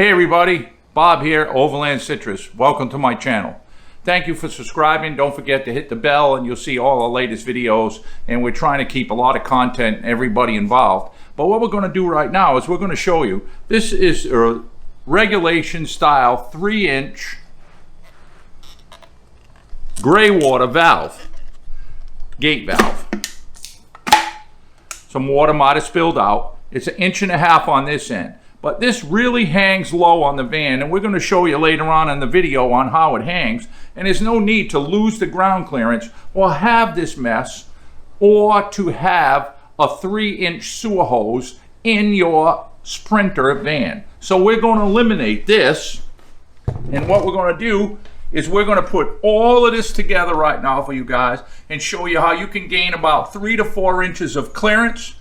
Hey everybody, Bob here, Overland Citrus. Welcome to my channel. Thank you for subscribing. Don't forget to hit the bell and you'll see all the latest videos. And we're trying to keep a lot of content and everybody involved. But what we're going to do right now is we're going to show you, this is a regulation style 3-inch gray water valve, gate valve. Some water might have spilled out. It's 1.5 inches on this end. But this really hangs low on the van, and we're going to show you later on in the video on how it hangs. And there's no need to lose the ground clearance or have this mess or to have a 3-inch sewer hose in your Sprinter van. So we're going to eliminate this, and what we're going to do is we're going to put all of this together right now for you guys and show you how you can gain about 3 to 4 inches of clearance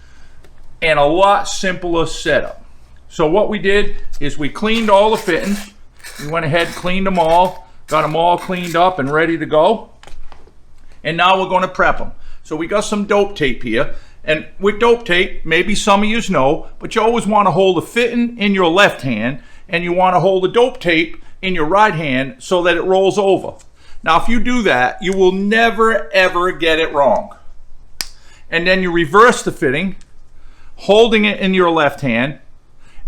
and a lot simpler setup. So what we did is we cleaned all the fittings. We went ahead, cleaned them all, got them all cleaned up and ready to go. And now we're going to prep them. So we got some dope tape here. And with dope tape, maybe some of you know, but you always want to hold the fitting in your left hand and you want to hold the dope tape in your right hand so that it rolls over. Now if you do that, you will never ever get it wrong. And then you reverse the fitting, holding it in your left hand,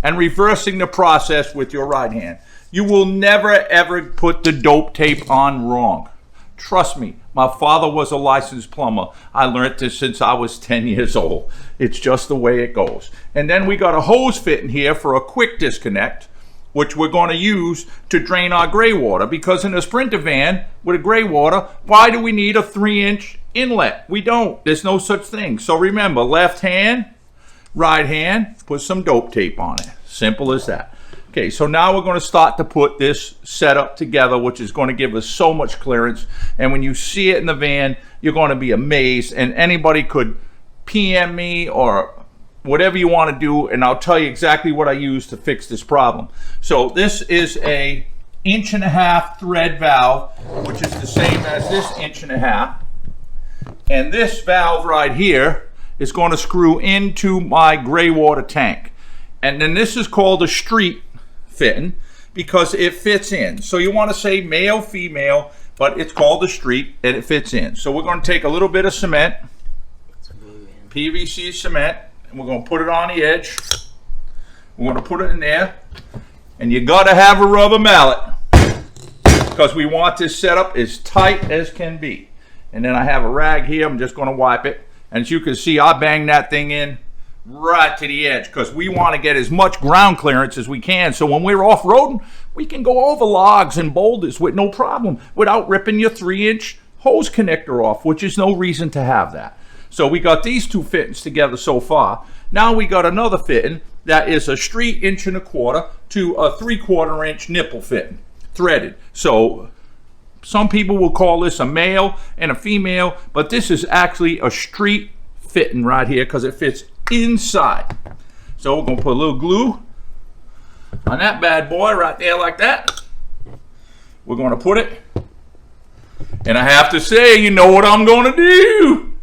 and reversing the process with your right hand. You will never ever put the dope tape on wrong. Trust me, my father was a licensed plumber. I learned this since I was 10 years old. It's just the way it goes. And then we got a hose fit in here for a quick disconnect, which we're going to use to drain our gray water, because in a Sprinter van with a gray water, why do we need a 3-inch inlet? We don't. There's no such thing. So remember, left hand, right hand, put some dope tape on it. Simple as that. Okay, so now we're going to start to put this setup together, which is going to give us so much clearance. And when you see it in the van, you're going to be amazed. And anybody could PM me or whatever you want to do, and I'll tell you exactly what I use to fix this problem. So this is a 1.5 inch thread valve, which is the same as this 1.5 inch. And this valve right here is going to screw into my gray water tank. And then this is called a street fitting because it fits in. So you want to say male, female, but it's called a street and it fits in. So we're going to take a little bit of cement, PVC cement, and we're going to put it on the edge. We're going to put it in there. And you got to have a rubber mallet because we want this setup as tight as can be. And then I have a rag here. I'm just going to wipe it. And as you can see, I bang that thing in right to the edge because we want to get as much ground clearance as we can, so when we're off-roading, we can go over logs and boulders with no problem without ripping your 3-inch hose connector off, which is no reason to have that. So we got these two fittings together so far. Now we got another fitting that is a straight 1.25 inch to a 3/4 inch nipple fitting, threaded. So some people will call this a male and a female, but this is actually a street fitting right here because it fits inside. So we're going to put a little glue on that bad boy right there like that. We're going to put it, and I have to say, you know what I'm going to do?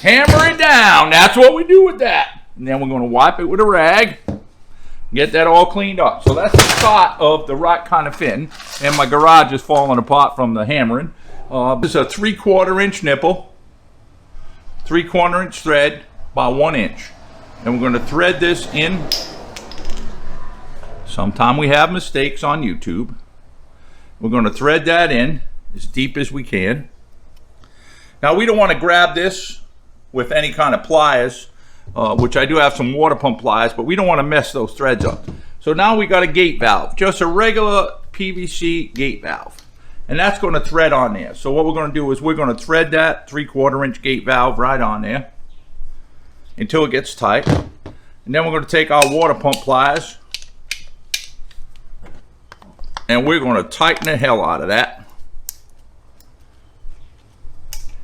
Hammer it down. That's what we do with that. And then we're going to wipe it with a rag, get that all cleaned up. So that's the start of the right kind of fitting. And my garage is falling apart from the hammering. This is a 3/4 inch nipple, 3/4 inch thread by 1 inch. And we're going to thread this in. Sometime we have mistakes on YouTube. We're going to thread that in as deep as we can. Now we don't want to grab this with any kind of pliers, which I do have some water pump pliers, but we don't want to mess those threads up. So now we got a gate valve, just a regular PVC gate valve. And that's going to thread on there. So what we're going to do is we're going to thread that 3/4 inch gate valve right on there until it gets tight. And then we're going to take our water pump pliers and we're going to tighten the hell out of that,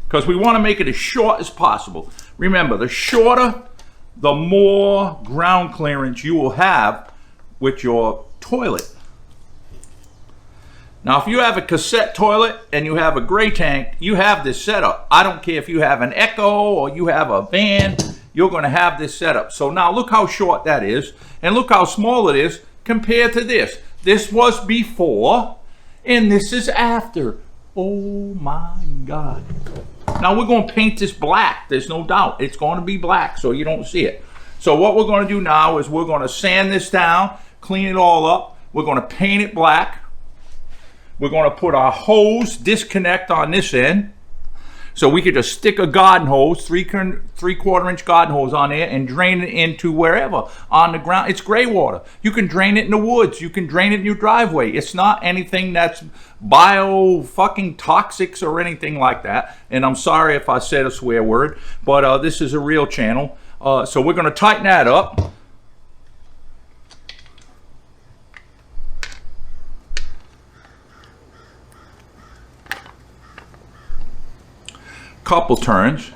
because we want to make it as short as possible. Remember, the shorter, the more ground clearance you will have with your toilet. Now, if you have a cassette toilet and you have a gray tank, you have this setup. I don't care if you have an Echo or you have a van, you're going to have this setup. So now look how short that is, and look how small it is compared to this. This was before, and this is after. Oh my God. Now we're going to paint this black. There's no doubt. It's going to be black so you don't see it. So what we're going to do now is we're going to sand this down, clean it all up. We're going to paint it black. We're going to put our hose disconnect on this end. So we could just stick a garden hose, 3/4 inch garden hose on there and drain it into wherever on the ground. It's gray water. You can drain it in the woods. You can drain it in your driveway. It's not anything that's bio fucking toxics or anything like that. And I'm sorry if I said a swear word, but this is a real channel. So we're going to tighten that up. Couple turns,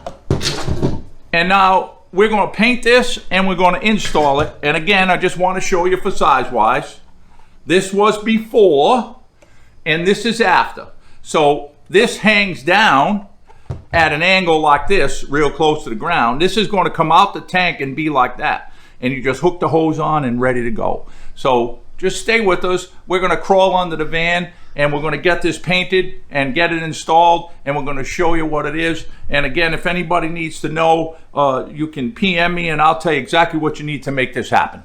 and now we're going to paint this and we're going to install it. And again, I just want to show you for size wise, this was before and this is after. So this hangs down at an angle like this, real close to the ground. This is going to come out the tank and be like that, and you just hook the hose on and ready to go. So just stay with us. We're going to crawl under the van and we're going to get this painted and get it installed, and we're going to show you what it is. And again, if anybody needs to know, you can PM me and I'll tell you exactly what you need to make this happen.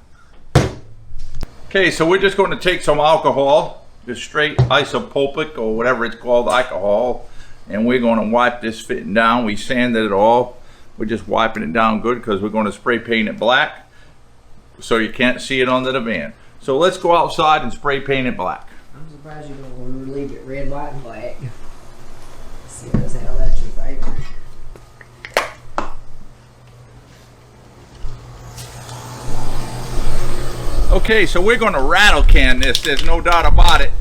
Okay, so we're just going to take some alcohol, just straight isopropyl or whatever it's called, alcohol, and we're going to wipe this fitting down. We sanded it all. We're just wiping it down good because we're going to spray paint it black so you can't see it under the van. So let's go outside and spray paint it black. I'm surprised you don't want to leave it red, white, and black. See as hell that's your favorite. Okay, so we're going to rattle can this. There's no doubt about it.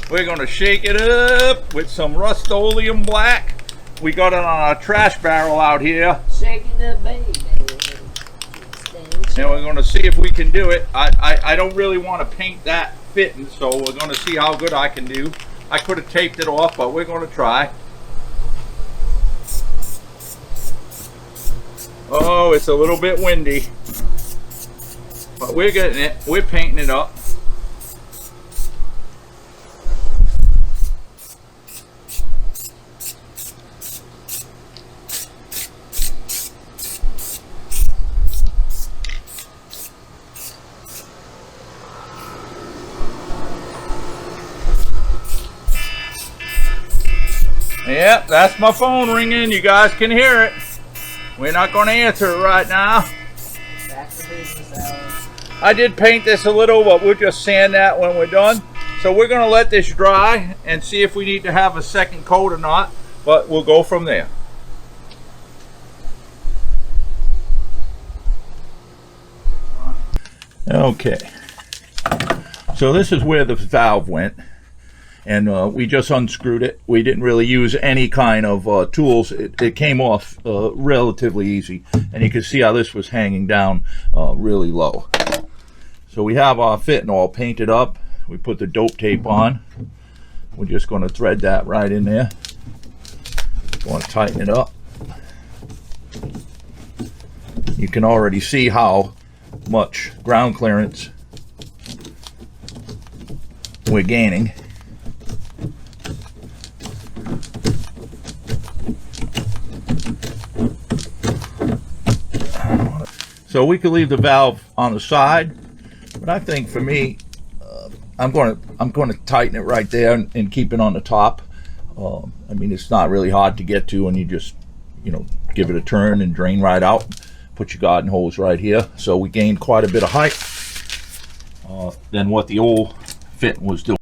We're going to shake it up with some Rust-Oleum black. We got it on our trash barrel out here. Shake it up, baby. And we're going to see if we can do it. I don't really want to paint that fitting, so we're going to see how good I can do. I could have taped it off, but we're going to try. Oh, it's a little bit windy, but we're getting it. We're painting it up. Yep, that's my phone ringing. You guys can hear it. We're not going to answer it right now. That's the business hours. I did paint this a little, but we'll just sand that when we're done. So we're going to let this dry and see if we need to have a second coat or not, but we'll go from there. Okay. So this is where the valve went. And we just unscrewed it. We didn't really use any kind of tools. It came off relatively easy. And you can see how this was hanging down really low. So we have our fitting all painted up. We put the dope tape on. We're just going to thread that right in there. Going to tighten it up. You can already see how much ground clearance we're gaining. So we could leave the valve on the side, but I think for me, I'm going to tighten it right there and keep it on the top. I mean, it's not really hard to get to, and you just, give it a turn and drain right out. Put your garden hose right here. So we gained quite a bit of height than what the old fit was doing.